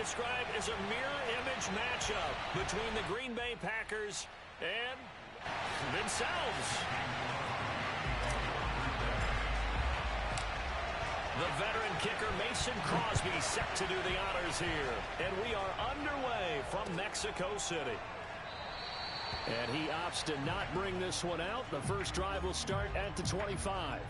describe as a mirror image matchup between the Green Bay Packers and themselves. The veteran kicker Mason Crosby set to do the honors here. And we are underway from Mexico City. And he opts to not bring this one out. The first drive will start at the 25.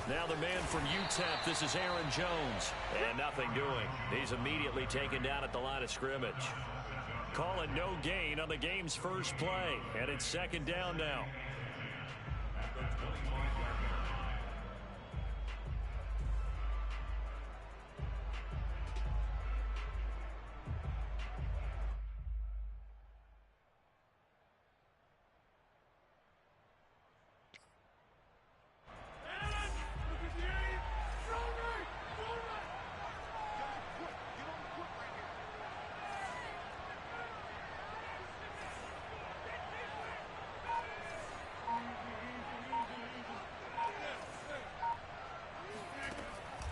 Now the man from UTEP, this is Aaron Jones. And nothing doing. He's immediately taken down at the line of scrimmage. Call it no gain on the game's first play. And it's second down now.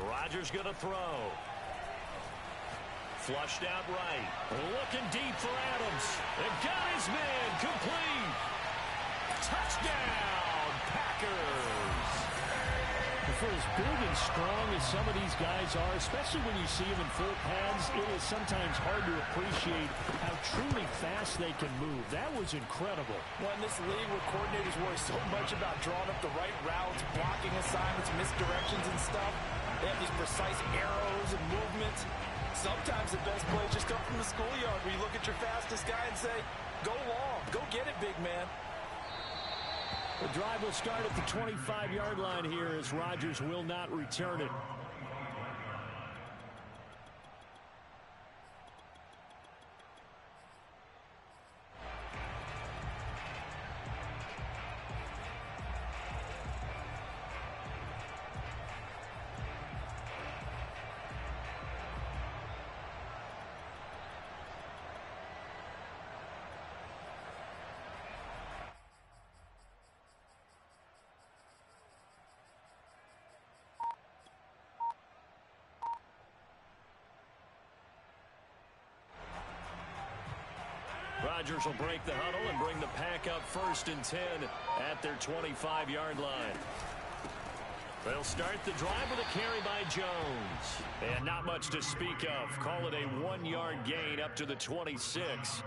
Rodgers going to throw. Flushed out right. Looking deep for Adams. And got his man complete. Touchdown, Packers. For as big and strong as some of these guys are, especially when you see them in full pads, it is sometimes hard to appreciate how truly fast they can move. That was incredible. Well, in this league where coordinators worry so much about drawing up the right routes, blocking assignments, misdirections and stuff, they have these precise arrows and movements. Sometimes the best plays just come from the schoolyard where you look at your fastest guy and say, go long, go get it, big man. The drive will start at the 25-yard line here as Rodgers will not return it. Rodgers will break the huddle and bring the pack up 1st and 10 at their 25-yard line. They'll start the drive with a carry by Jones. And not much to speak of. Call it a 1-yard gain up to the 26.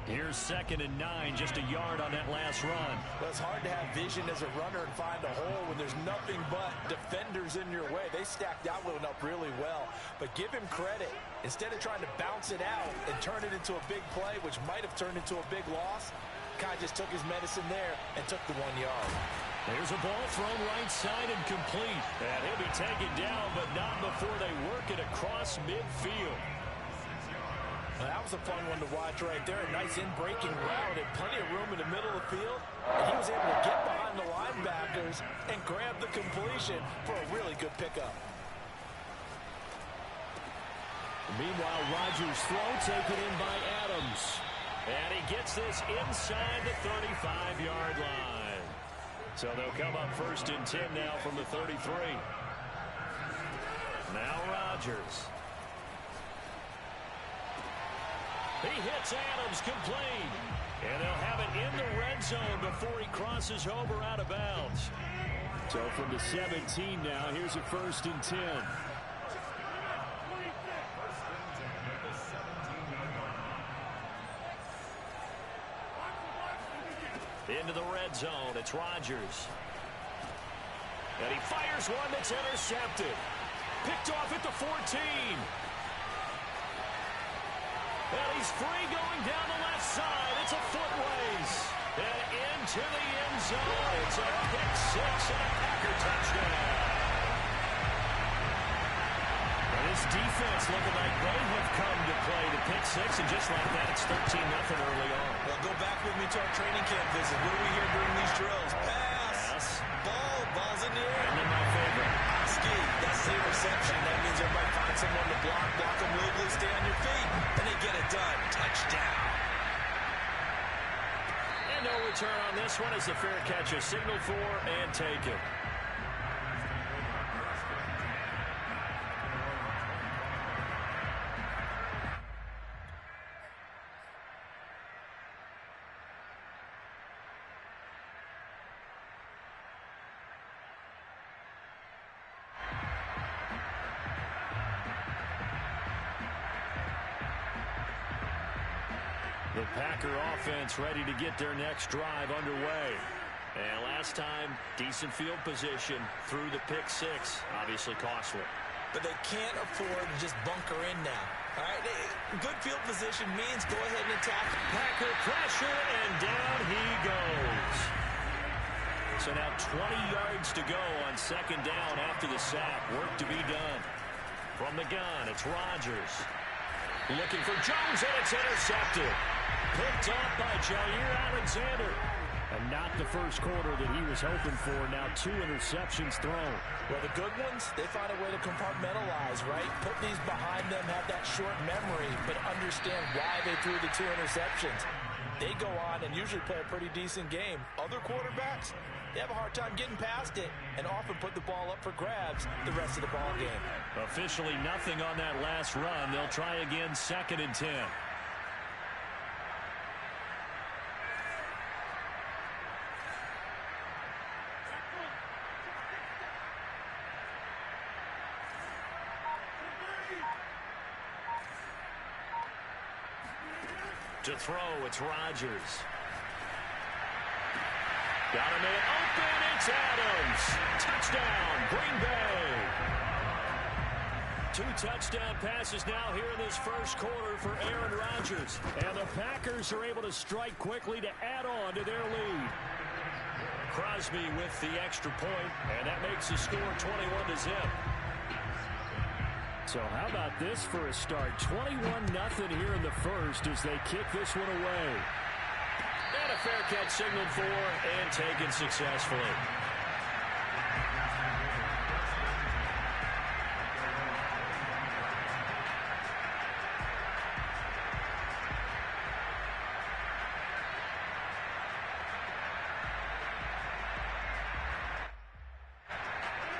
Here's 2nd and 9, just a yard on that last run. Well, it's hard to have vision as a runner and find a hole when there's nothing but defenders in your way. They stacked that one up really well. But give him credit. Instead of trying to bounce it out and turn it into a big play, which might have turned into a big loss, Kai just took his medicine there and took the 1 yard. There's a ball thrown right side and complete. And he'll be taken down, but not before they work it across midfield. Well, that was a fun one to watch right there. A nice in-breaking route and plenty of room in the middle of the field. And he was able to get behind the linebackers and grab the completion for a really good pickup. Meanwhile, Rodgers' throw taken in by Adams. And he gets this inside the 35-yard line. So they'll come up 1st and 10 now from the 33. Now Rodgers. He hits Adams complete. And they'll have it in the red zone before he crosses over out of bounds. So from the 17 now, here's a 1st and 10. Into the red zone, it's Rodgers. And he fires one that's intercepted. Picked off at the 14. And he's free going down the left side. It's a foot race. And into the end zone. It's a pick six and a Packer touchdown. This defense looking like they have come to play the pick six, and just like that, it's 13-0 early on. Well, go back with me to our training camp visit. What do we hear during these drills? Pass. Ball's in the air. And then my favorite. Ski. That's the interception. That means everybody find someone to block them legally, stay on your feet, and they get it done. Touchdown. And no return on this one as the fair catch is signaled for and taken. The Packer offense ready to get their next drive underway. And last time, decent field position through the pick six. Obviously costly. But they can't afford to just bunker in now. All right, good field position means go ahead and attack. Packer pressure, and down he goes. So now 20 yards to go on second down after the sack. Work to be done. From the gun, it's Rodgers. Looking for Jones, and it's intercepted. Picked off by Jair Alexander. And not the first quarter that he was hoping for. Now 2 interceptions thrown. Well, the good ones, they find a way to compartmentalize, right? Put these behind them, have that short memory, but understand why they threw the 2 interceptions. They go on and usually play a pretty decent game. Other quarterbacks, they have a hard time getting past it and often put the ball up for grabs the rest of the ball game. Officially nothing on that last run. They'll try again, 2nd and 10. To throw, it's Rodgers. Got a man open, it's Adams. Touchdown, Green Bay. 2 touchdown passes now here in this first quarter for Aaron Rodgers. And the Packers are able to strike quickly to add on to their lead. Crosby with the extra point, and that makes the score 21-0. So how about this for a start? 21-0 here in the first as they kick this one away. And a fair catch signaled for and taken successfully.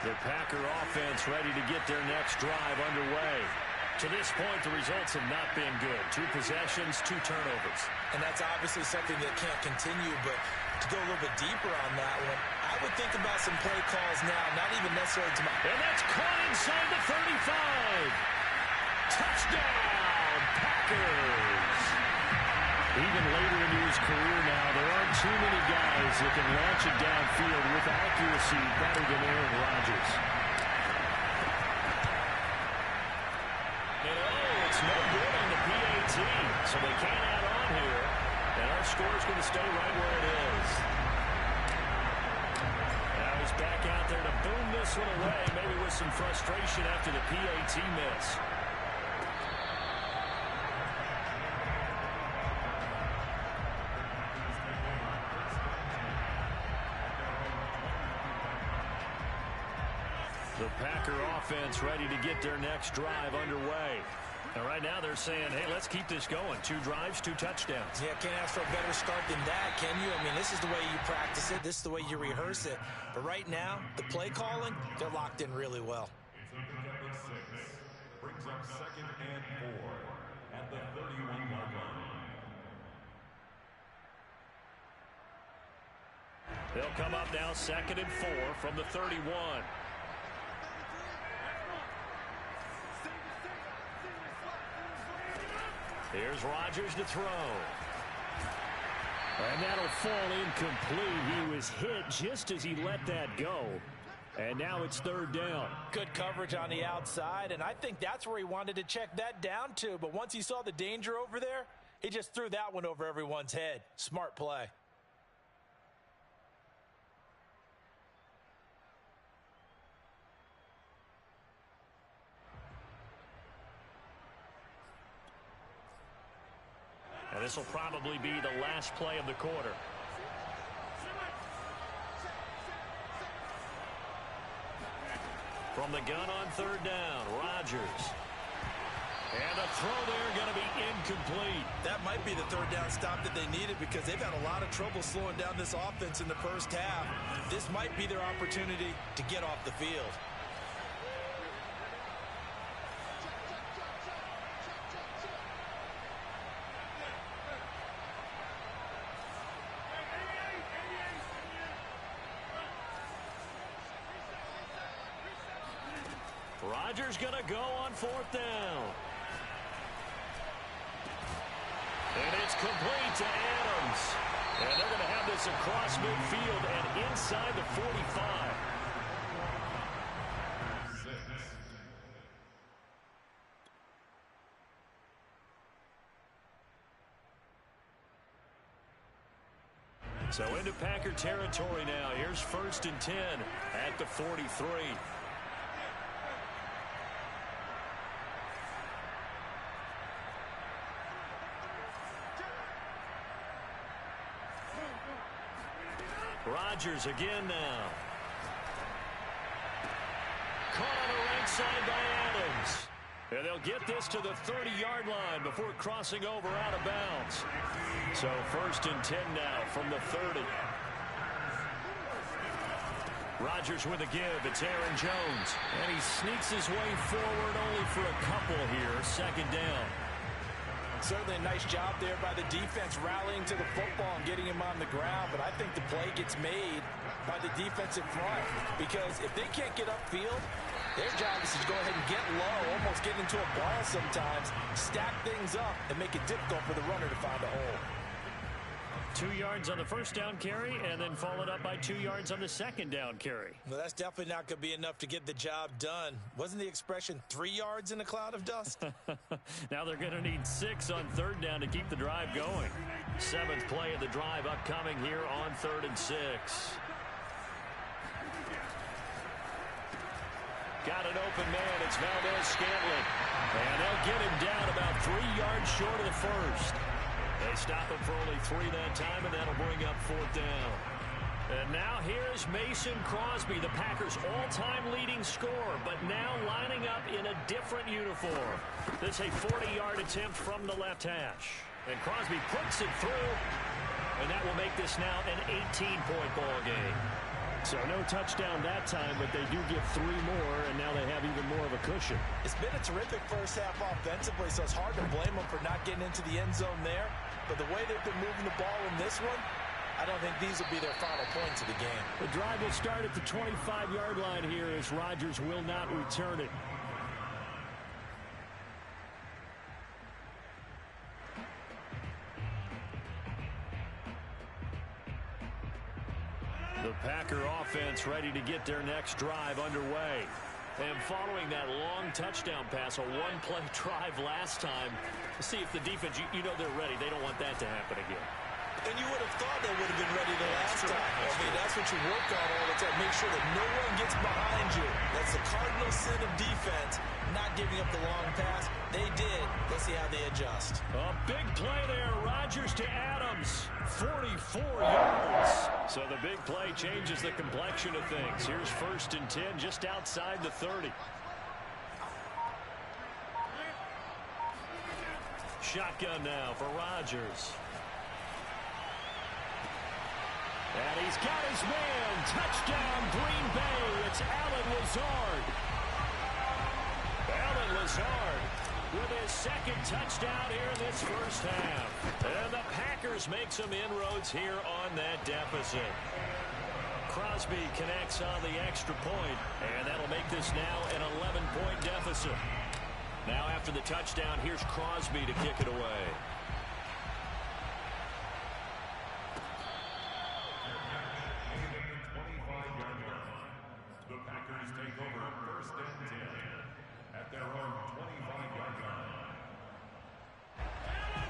The Packer offense ready to get their next drive underway. To this point, the results have not been good. 2 possessions, 2 turnovers. And that's obviously something that can't continue, but to go a little bit deeper on that one, I would think about some play calls now, not even necessarily to my... And that's caught inside the 35. Touchdown, Packers. Even later into his career now, there aren't too many guys that can launch it downfield with accuracy better than Aaron Rodgers. And it's no good on the PAT, so they can't add on here. And our score's going to stay right where it is. Now he's back out there to boom this one away, maybe with some frustration after the PAT miss. The Packer offense ready to get their next drive underway. And right now they're saying, hey, let's keep this going. 2 drives, 2 touchdowns. Yeah, can't ask for a better start than that, can you? I mean, this is the way you practice it. This is the way you rehearse it. But right now, the play calling, they're locked in really well. Brings up 2nd and 4 at the 31-yard line. They'll come up now 2nd and 4 from the 31. Here's Rodgers to throw. And that'll fall incomplete. He was hit just as he let that go. And now it's 3rd down. Good coverage on the outside, and I think that's where he wanted to check that down to. But once he saw the danger over there, he just threw that one over everyone's head. Smart play. This will probably be the last play of the quarter. From the gun on third down, Rodgers. And the throw there going to be incomplete. That might be the third down stop that they needed because they've had a lot of trouble slowing down this offense in the first half. This might be their opportunity to get off the field. Rodgers going to go on fourth down. And it's complete to Adams. And they're going to have this across midfield and inside the 45. So into Packer territory now. Here's 1st and 10 at the 43. Rodgers again now. Caught on the right side by Adams. And they'll get this to the 30-yard line before crossing over out of bounds. So 1st and 10 now from the 30. Rodgers with a give. It's Aaron Jones. And he sneaks his way forward only for a couple here. 2nd down. Certainly a nice job there by the defense rallying to the football and getting him on the ground. But I think the play gets made by the defensive front because if they can't get upfield, their job is to go ahead and get low, almost get into a ball sometimes, stack things up, and make it difficult for the runner to find a hole. 2 yards on the 1st down carry, and then followed up by 2 yards on the 2nd down carry. Well, that's definitely not going to be enough to get the job done. Wasn't the expression 3 yards in a cloud of dust? Now they're going to need 6 on 3rd down to keep the drive going. 7th play of the drive upcoming here on 3rd and 6. Got an open man. It's Valdez-Scantling. And they'll get him down about 3 yards short of the 1st. They stop him for only 3 that time, and that'll bring up 4th down. And now here's Mason Crosby, the Packers' all-time leading scorer, but now lining up in a different uniform. This is a 40-yard attempt from the left hash. And Crosby puts it through, and that will make this now an 18-point ball game. So no touchdown that time, but they do get 3 more, and now they have even more of a cushion. It's been a terrific first half offensively, so it's hard to blame them for not getting into the end zone there. But the way they've been moving the ball in this one, I don't think these will be their final points of the game. The drive will start at the 25-yard line here as Rodgers will not return it. The Packer offense ready to get their next drive underway. And following that long touchdown pass, a one-play drive last time, see if the defense, you know they're ready. They don't want that to happen again. And you would have thought they would have been ready the last time. I mean, that's what you work on all the time. Make sure that no one gets behind you. That's the cardinal sin of defense, not giving up the long pass. They did. Let's see how they adjust. A big play there. Rodgers to Adams. 44 yards. So the big play changes the complexion of things. Here's 1st and 10 just outside the 30. Shotgun now for Rodgers. And he's got his man. Touchdown, Green Bay. It's Allen Lazard. Allen Lazard with his 2nd touchdown here in this first half. And the Packers make some inroads here on that deficit. Crosby connects on the extra point, and that'll make this now an 11-point deficit. Now after the touchdown, here's Crosby to kick it away.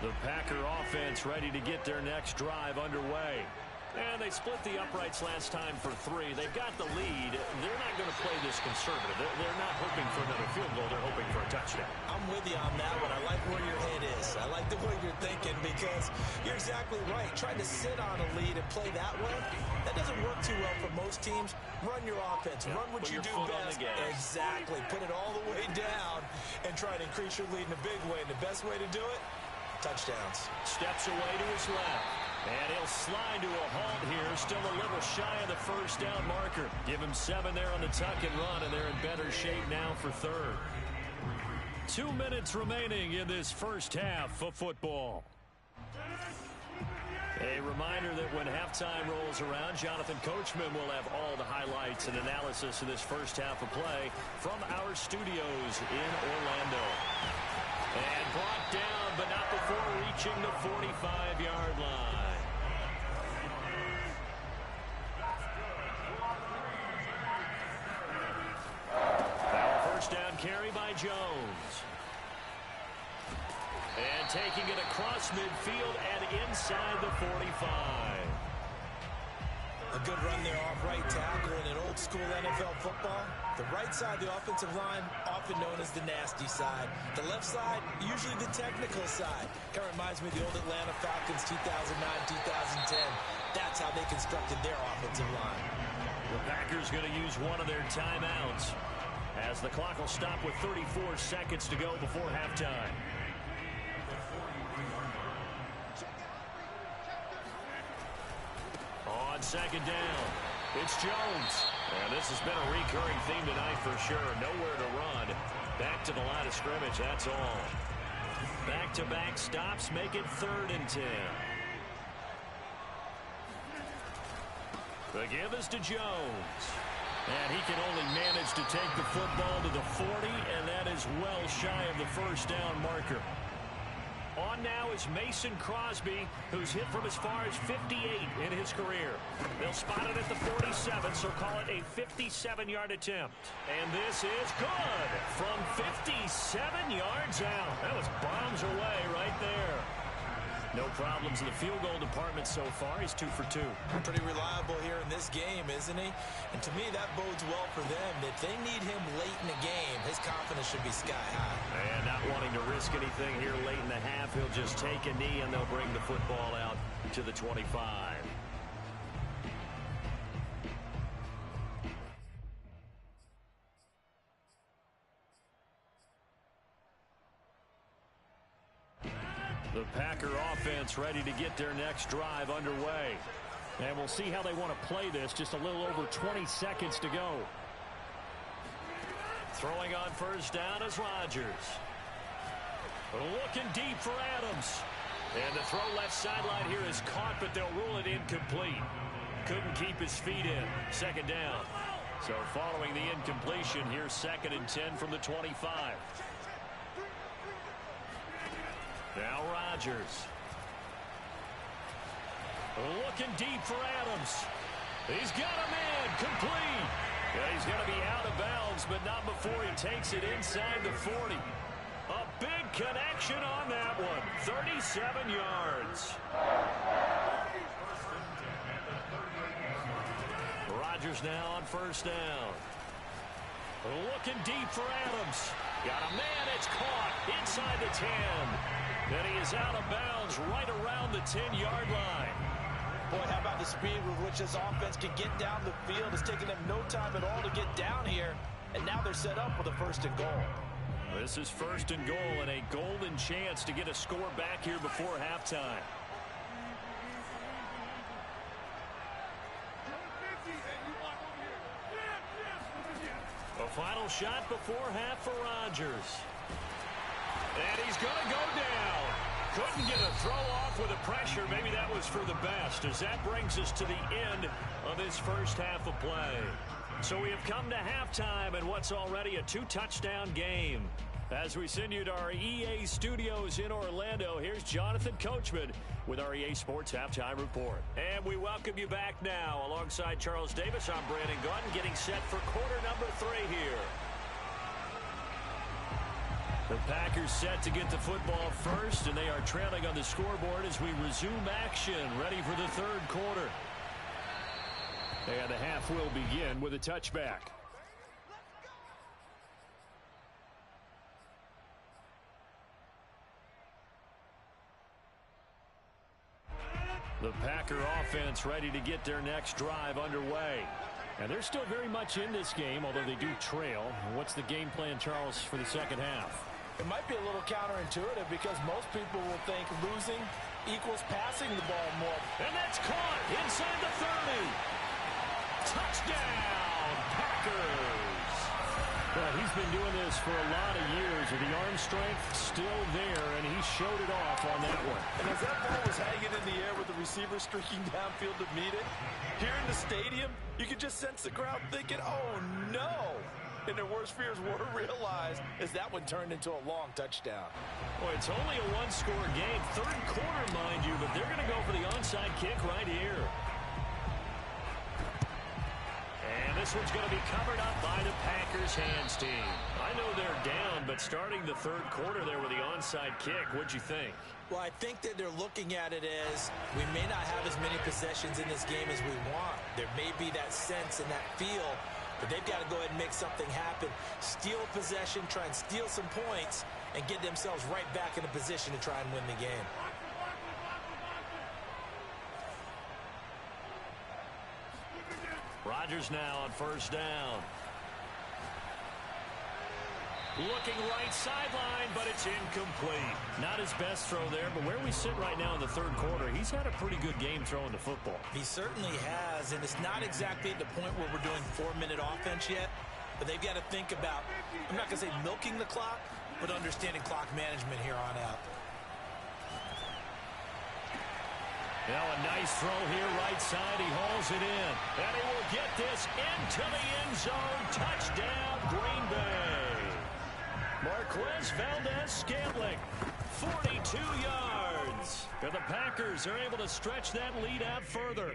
The Packer offense ready to get their next drive underway. And they split the uprights last time for 3. They've got the lead. They're not going to play this conservative. They're not hoping for another field goal. They're hoping for a touchdown. I'm with you on that one. I like where your head is. I like the way you're thinking because you're exactly right. Trying to sit on a lead and play that way, that doesn't work too well for most teams. Run your offense. Run what you do best. Exactly. Put it all the way down and try to increase your lead in a big way. And the best way to do it, touchdowns. Steps away to his left. And he'll slide to a halt here. Still a little shy of the first down marker. Give him 7 there on the tuck and run, and they're in better shape now for third. 2 minutes remaining in this first half of football. A reminder that when halftime rolls around, Jonathan Coachman will have all the highlights and analysis of this first half of play from our studios in Orlando. And brought down, but not before reaching the 45-yard line. Now a first down carry by Jones. And taking it across midfield and inside the 45. A good run there off right tackle in an old-school NFL football. The right side of the offensive line, often known as the nasty side. The left side, usually the technical side. Kind of reminds me of the old Atlanta Falcons 2009-2010. That's how they constructed their offensive line. The Packers going to use one of their timeouts as the clock will stop with 34 seconds to go before halftime. On second down, it's Jones. And this has been a recurring theme tonight for sure. Nowhere to run. Back to the line of scrimmage, that's all. Back-to-back stops make it 3rd and 10. The give is to Jones. And he can only manage to take the football to the 40, and that is well shy of the first down marker. On now is Mason Crosby, who's hit from as far as 58 in his career. They'll spot it at the 47, so call it a 57-yard attempt. And this is good from 57 yards out. That was bombs away right there. No problems in the field goal department so far. He's 2 for 2. Pretty reliable here in this game, isn't he? And to me, that bodes well for them. If they need him late in the game, his confidence should be sky high. And not wanting to risk anything here late in the half, he'll just take a knee and they'll bring the football out to the 25. The Packer offense ready to get their next drive underway. And we'll see how they want to play this. Just a little over 20 seconds to go. Throwing on first down is Rodgers. Looking deep for Adams. And the throw left sideline here is caught, but they'll rule it incomplete. Couldn't keep his feet in. Second down. So following the incompletion, here's 2nd and 10 from the 25. Now Rodgers. Looking deep for Adams. He's got a man complete. And he's going to be out of bounds, but not before he takes it inside the 40. A big connection on that one. 37 yards. Rodgers now on first down. Looking deep for Adams. Got a man, it's caught inside the 10. And he is out of bounds right around the 10-yard line. Boy, how about the speed with which this offense can get down the field? It's taken them no time at all to get down here. And now they're set up with a 1st and goal. This is 1st and goal and a golden chance to get a score back here before halftime. A final shot before half for Rodgers. And he's going to go down. Couldn't get a throw off with the pressure. Maybe that was for the best, as that brings us to the end of this first half of play. So we have come to halftime in what's already a 2-touchdown game. As we send you to our EA studios in Orlando, here's Jonathan Coachman with our EA Sports Halftime Report. And we welcome you back now. Alongside Charles Davis, I'm Brandon Gunn, getting set for quarter number 3 here. The Packers set to get the football first, and they are trailing on the scoreboard as we resume action, ready for the 3rd quarter. And the half will begin with a touchback. The Packer offense ready to get their next drive underway. And they're still very much in this game, although they do trail. What's the game plan, Charles, for the second half? It might be a little counterintuitive because most people will think losing equals passing the ball more. And that's caught inside the 30. Touchdown, Packers. Well, he's been doing this for a lot of years with the arm strength still there, and he showed it off on that one. And as that ball was hanging in the air with the receiver streaking downfield to meet it, here in the stadium, you could just sense the crowd thinking, oh, no. And their worst fears were realized as that one turned into a long touchdown. Well, it's only a one-score game. Third quarter, mind you, but they're going to go for the onside kick right here. And this one's going to be covered up by the Packers hands team. I know they're down, but starting the third quarter there with the onside kick, what'd you think? Well, I think that they're looking at it as we may not have as many possessions in this game as we want. There may be that sense and that feel, but they've got to go ahead and make something happen. Steal a possession, try and steal some points, and get themselves right back in a position to try and win the game. Rodgers now on first down. Looking right sideline, but it's incomplete. Not his best throw there, but where we sit right now in the third quarter, he's had a pretty good game throwing the football. He certainly has, and it's not exactly at the point where we're doing 4-minute offense yet, but they've got to think about, I'm not going to say milking the clock, but understanding clock management here on out. Now a nice throw here right side. He hauls it in. And he will get this into the end zone. Touchdown, Green Bay. Marquez Valdez-Scantling, 42 yards. And the Packers are able to stretch that lead out further.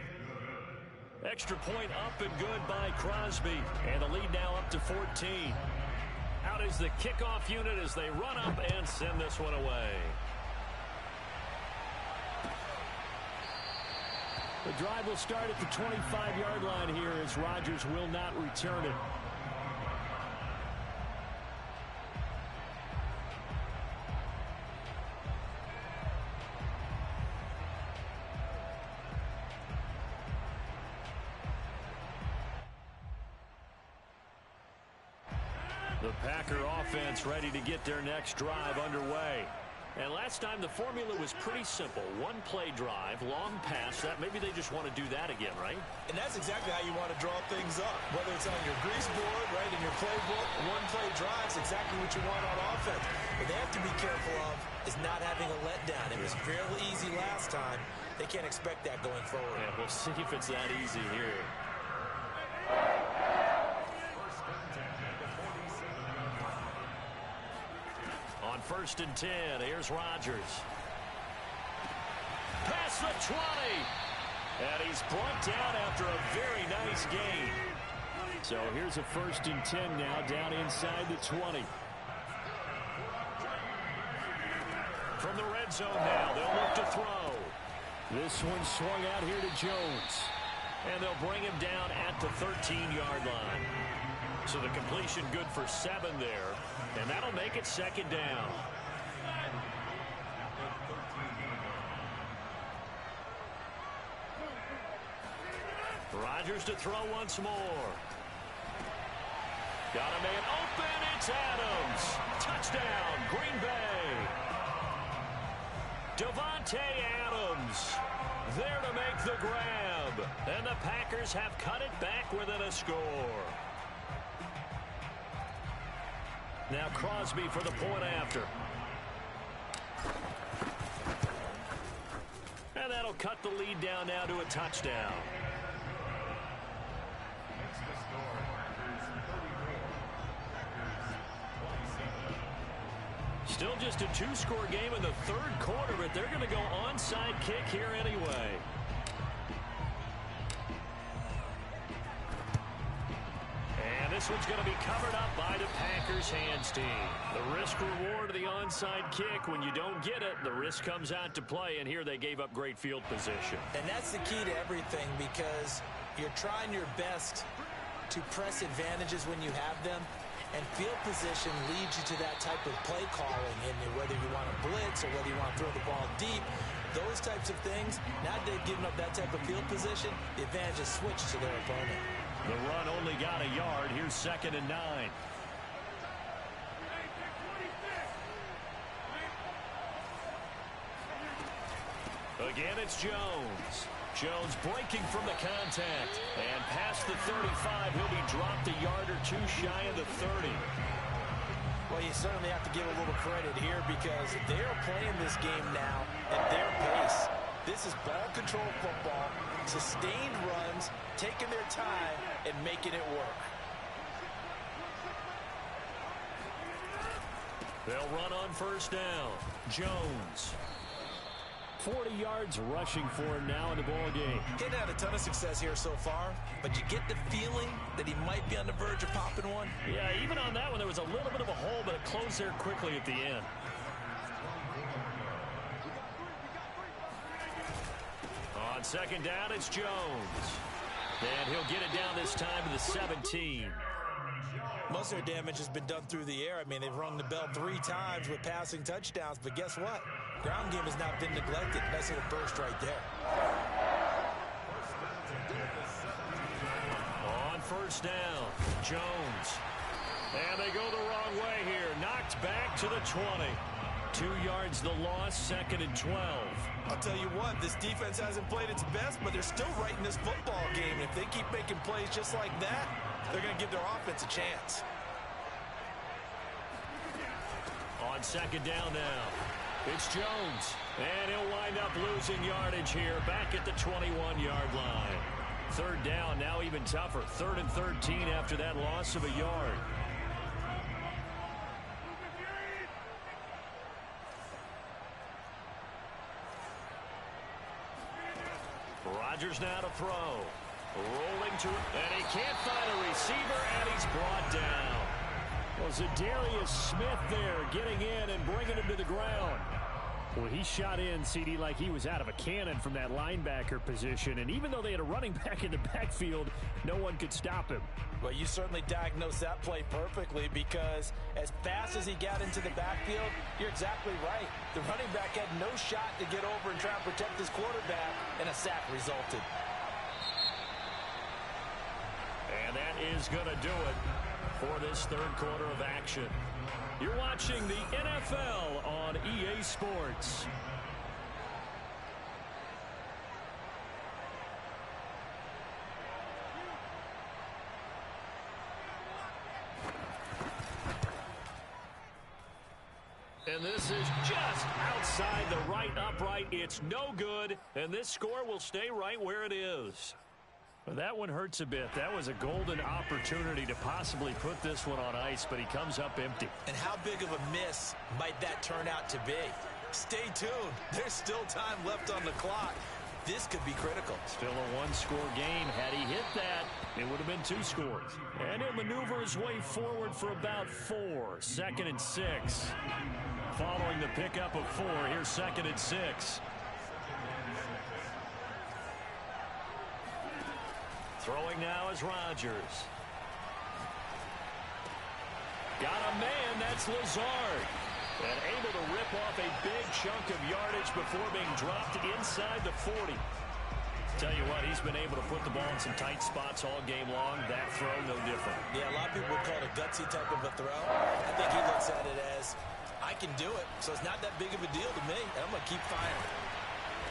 Extra point up and good by Crosby. And the lead now up to 14. Out is the kickoff unit as they run up and send this one away. The drive will start at the 25-yard line here as Rodgers will not return it. The Packer offense ready to get their next drive underway. And last time the formula was pretty simple. One play drive, long pass. That maybe they just want to do that again, right? And that's exactly how you want to draw things up. Whether it's on your grease board, right, in your playbook, one play drive is exactly what you want on offense. What they have to be careful of is not having a letdown. It was fairly easy last time. They can't expect that going forward. Yeah, we'll see if it's that easy here. On 1st and 10, here's Rodgers. Past the 20. And he's brought down after a very nice gain. So here's a 1st and 10 now down inside the 20. From the red zone now, they'll look to throw. This one swung out here to Jones. And they'll bring him down at the 13-yard line. So the completion good for 7 there. And that'll make it 2nd down. Rodgers to throw once more. Got a man open. It's Adams. Touchdown, Green Bay. Devontae Adams there to make the grab. And the Packers have cut it back within a score. Now Crosby for the point after. And that'll cut the lead down now to a touchdown. Still just a 2-score game in the third quarter, but they're going to go onside kick here anyway. And this one's going to be covered up by the Packers hands team. The risk reward of the onside kick. When you don't get it, the risk comes out to play, and here they gave up great field position. And that's the key to everything, because you're trying your best to press advantages when you have them, and field position leads you to that type of play calling, and whether you want to blitz or whether you want to throw the ball deep, those types of things. Now that they've given up that type of field position, the advantage is switched to their opponent. The run only got a yard. Here's 2nd and 9. Again, it's Jones. Jones breaking from the contact. And past the 35, he'll be dropped a yard or two shy of the 30. Well, you certainly have to give a little credit here, because they're playing this game now at their pace. This is ball control football, sustained runs, taking their time, and making it work. They'll run on 1st down. Jones. 40 yards rushing for him now in the ball game. He hadn't had a ton of success here so far, but you get the feeling that he might be on the verge of popping one. Yeah, even on that one, there was a little bit of a hole, but it closed there quickly at the end. On 2nd down, it's Jones. And he'll get it down this time to the 17. Most of their damage has been done through the air. I mean, they've rung the bell 3 times with passing touchdowns, but guess what? Ground game has not been neglected. Nice little burst right there. On 1st down, Jones. And they go the wrong way here. Knocked back to the 20. 2 yards the loss, 2nd and 12. I'll tell you what, this defense hasn't played its best, but they're still right in this football game. If they keep making plays just like that, they're going to give their offense a chance. On 2nd down now, it's Jones. And he'll wind up losing yardage here, back at the 21-yard line. 3rd down, now even tougher. 3rd and 13 after that loss of a yard. Rodgers now to throw. Rolling to, and he can't find a receiver, and he's brought down. Well, Zadarius Smith there getting in and bringing him to the ground. Well, he shot in, CD, like he was out of a cannon from that linebacker position. And even though they had a running back in the backfield, no one could stop him. Well, you certainly diagnosed that play perfectly, because as fast as he got into the backfield, you're exactly right. The running back had no shot to get over and try and protect his quarterback, and a sack resulted. And that is going to do it for this 3rd quarter of action. You're watching the NFL on EA Sports. And this is just outside the right upright. It's no good, and this score will stay right where it is. Well, that one hurts a bit. That was a golden opportunity to possibly put this one on ice, but he comes up empty. And how big of a miss might that turn out to be? Stay tuned. There's still time left on the clock. This could be critical. Still a 1-score game. Had he hit that, it would have been 2 scores. And he'll maneuver his way forward for about 4. 2nd and 6. Following the pickup of 4, here's 2nd and 6. Throwing now is Rodgers. Got a man, that's Lazard. And able to rip off a big chunk of yardage before being dropped inside the 40. Tell you what, he's been able to put the ball in some tight spots all game long. That throw, no different. Yeah, a lot of people would call it a gutsy type of a throw. I think he looks at it as, I can do it, so it's not that big of a deal to me, and I'm going to keep firing.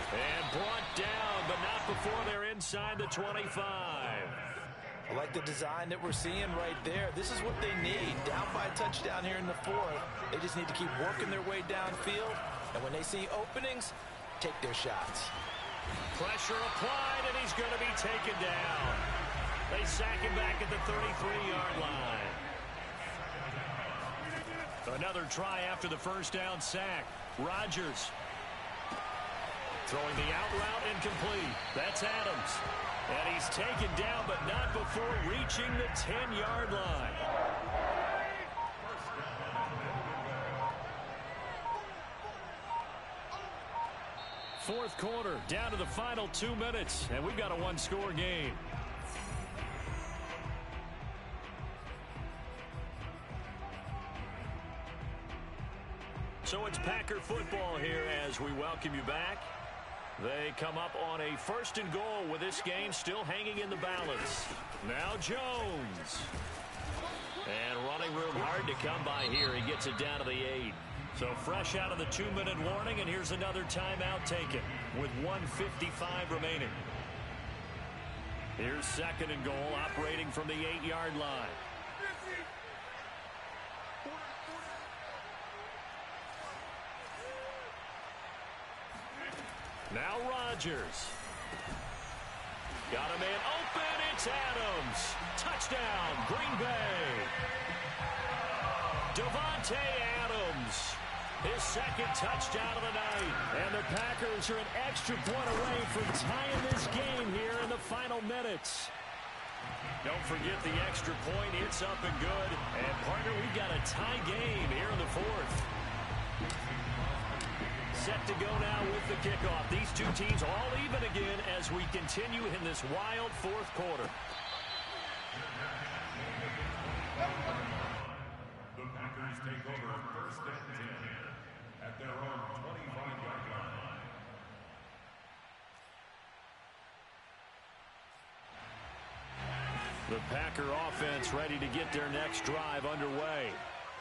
And brought down, but not before they're inside the 25. I like the design that we're seeing right there. This is what they need. Down by a touchdown here in the 4th. They just need to keep working their way downfield. And when they see openings, take their shots. Pressure applied, and he's going to be taken down. They sack him back at the 33-yard line. Another try after the 1st down sack. Rodgers. Throwing the out route incomplete. That's Adams. And he's taken down, but not before reaching the 10-yard line. Fourth quarter, down to the final 2 minutes, and we've got a one-score game. So it's Packer football here as we welcome you back. They come up on a 1st and goal with this game still hanging in the balance. Now Jones. And running room hard to come by here. He gets it down to the 8. So fresh out of the 2-minute warning, and here's another timeout taken with 1:55 remaining. Here's 2nd and goal, operating from the 8-yard line. Now Rodgers. Got a man open. It's Adams. Touchdown, Green Bay. Davante Adams. His 2nd touchdown of the night. And the Packers are an extra point away from tying this game here in the final minutes. Don't forget the extra point. It's up and good. And, partner, we've got a tie game here in the 4th. Set to go now with the kickoff. These two teams all even again as we continue in this wild 4th quarter. The Packers take over 1st and 10 at their own 25-yard line. The Packer offense ready to get their next drive underway.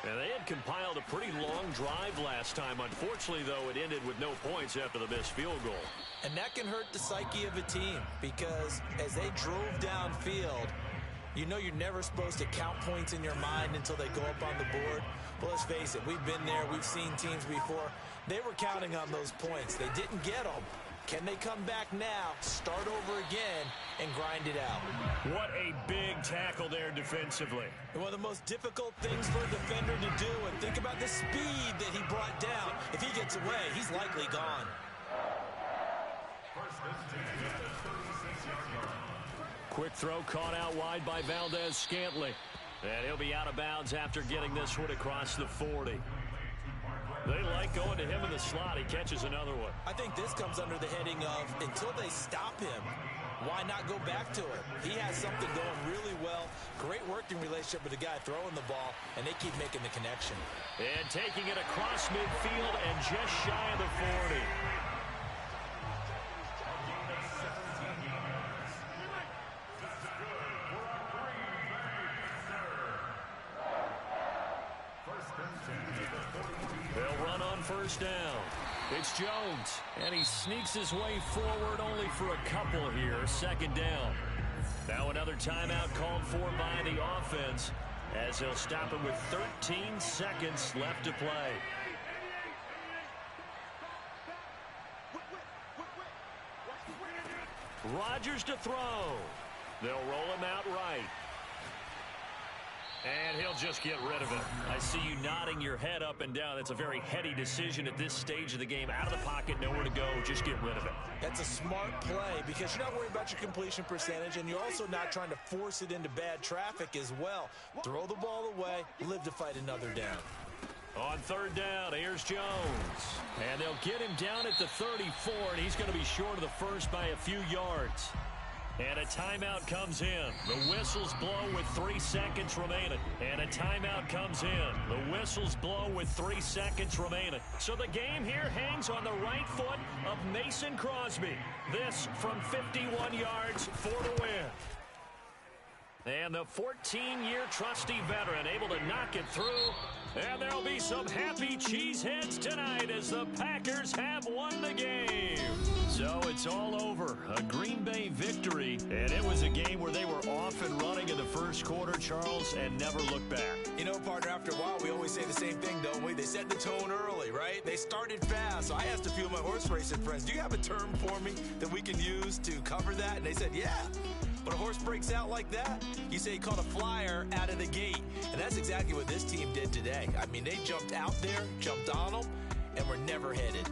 And they had compiled a pretty long drive last time. Unfortunately, though, it ended with no points after the missed field goal. And that can hurt the psyche of a team because as they drove downfield, you know you're never supposed to count points in your mind until they go up on the board. Well, let's face it, we've been there. We've seen teams before. They were counting on those points. They didn't get them. Can they come back now, start over again, and grind it out? What a big tackle there defensively. And one of the most difficult things for a defender to do, and think about the speed that he brought down. If he gets away, he's likely gone. Quick throw caught out wide by Valdez-Scantling. And he'll be out of bounds after getting this one across the 40. They like going to him in the slot. He catches another one. I think this comes under the heading of until they stop him, why not go back to it? He has something going really well. Great working relationship with the guy throwing the ball, and they keep making the connection. And taking it across midfield and just shy of the 40. They'll run on 1st down. It's Jones, and he sneaks his way forward only for a couple here. 2nd down. Now another timeout called for by the offense as they'll stop it with 13 seconds left to play. Rodgers to throw. They'll roll him out right. And he'll just get rid of it. I see you nodding your head up and down. That's a very heady decision at this stage of the game. Out of the pocket, nowhere to go. Just get rid of it. That's a smart play because you're not worried about your completion percentage, and you're also not trying to force it into bad traffic as well. Throw the ball away, live to fight another down. On 3rd down, here's Jones. And they'll get him down at the 34, and he's going to be short of the first by a few yards. And a timeout comes in. The whistles blow with 3 seconds remaining. And a timeout comes in. The whistles blow with 3 seconds remaining. So the game here hangs on the right foot of Mason Crosby. This from 51 yards for the win. And the 14-year trusty veteran able to knock it through. And there'll be some happy cheeseheads tonight as the Packers have won the game. So it's all over. A Green Bay victory. And it was a game where they were off and running in the first quarter, Charles, and never looked back. You know, partner, after a while, we always say the same thing, don't we? They set the tone early, right? They started fast. So I asked a few of my horse racing friends, do you have a term for me that we can use to cover that? And they said, yeah. When a horse breaks out like that, you say he caught a flyer out of the gate. And that's exactly what this team did today. I mean, they jumped out there, jumped on them, and were never headed.